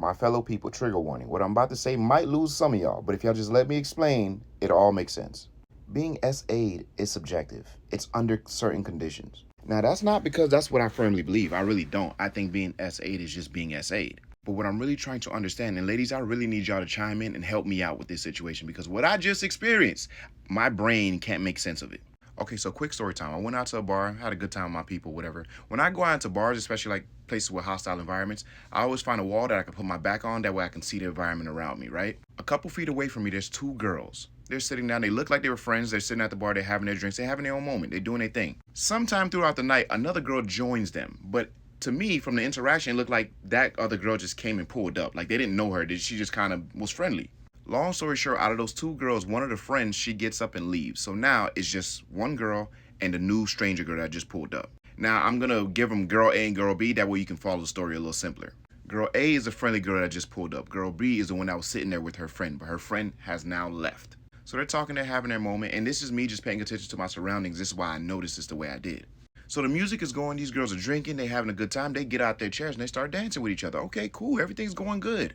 My fellow people, trigger warning. What I'm about to say might lose some of y'all, but if y'all just let me explain, it all makes sense. Being SA'd is subjective. It's under certain conditions. Now, that's not because that's what I firmly believe. I really don't. I think being SA'd is just being SA'd. But what I'm really trying to understand, and ladies, I really need y'all to chime in and help me out with this situation because what I just experienced, my brain can't make sense of it. Okay, so quick story time. I went out to a bar, had a good time with my people, whatever. When I go out into bars, especially like places with hostile environments, I always find a wall that I can put my back on. That way I can see the environment around me, right? A couple feet away from me, there's two girls. They're sitting down. They look like they were friends. They're sitting at the bar. They're having their drinks. They're having their own moment. They're doing their thing. Sometime throughout the night, another girl joins them. But to me, from the interaction, it looked like that other girl just came and pulled up. Like they didn't know her. She just kind of was friendly. Long story short, out of those two girls, one of the friends, she gets up and leaves. So now it's just one girl and the new stranger girl that just pulled up. Now I'm gonna give them girl A and girl B. That way you can follow the story a little simpler. Girl A is the friendly girl that just pulled up. Girl B is the one that was sitting there with her friend, but her friend has now left. So they're talking, they're having their moment, and this is me just paying attention to my surroundings. This is why I noticed this the way I did. So the music is going, these girls are drinking, they having a good time, they get out their chairs and they start dancing with each other. Okay, cool, everything's going good.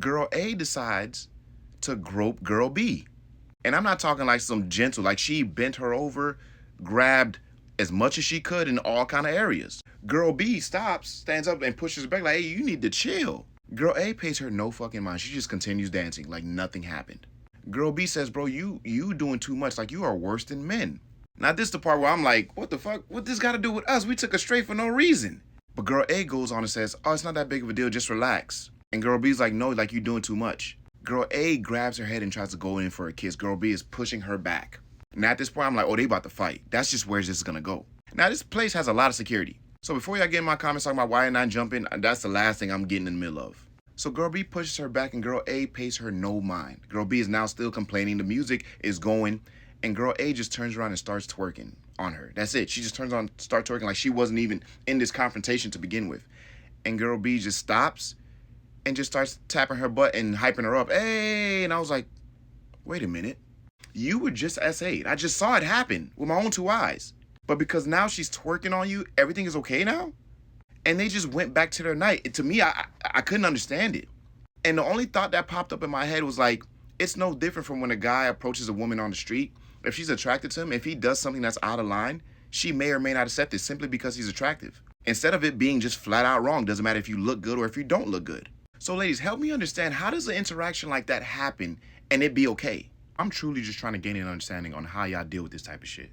Girl A decides to grope girl B. And I'm not talking like some gentle, like she bent her over, grabbed as much as she could in all kind of areas. Girl B stops, stands up and pushes her back like, hey, you need to chill. Girl A pays her no fucking mind. She just continues dancing like nothing happened. Girl B says, bro, you doing too much. Like you are worse than men. Now this is the part where I'm like, what the fuck? What this got to do with us? We took her straight for no reason. But girl A goes on and says, oh, it's not that big of a deal. Just relax. And girl B's like, no, like you doing too much. Girl A grabs her head and tries to go in for a kiss. Girl B is pushing her back. Now at this point, I'm like, oh, they about to fight. That's just where this is going to go. Now this place has a lot of security. So before y'all get in my comments talking about why not jumping, that's the last thing I'm getting in the middle of. So girl B pushes her back and girl A pays her no mind. Girl B is now still complaining. The music is going and girl A just turns around and starts twerking on her. That's it. She just turns on, start twerking like she wasn't even in this confrontation to begin with. And girl B just stops and just starts tapping her butt and hyping her up. Hey, and I was like, wait a minute. You were just SA'd. I just saw it happen with my own two eyes. But because now she's twerking on you, everything is okay now? And they just went back to their night. To me, I couldn't understand it. And the only thought that popped up in my head was like, it's no different from when a guy approaches a woman on the street. If she's attracted to him, if he does something that's out of line, she may or may not accept it simply because he's attractive. Instead of it being just flat out wrong, doesn't matter if you look good or if you don't look good. So ladies, help me understand, how does an interaction like that happen and it be okay? I'm truly just trying to gain an understanding on how y'all deal with this type of shit.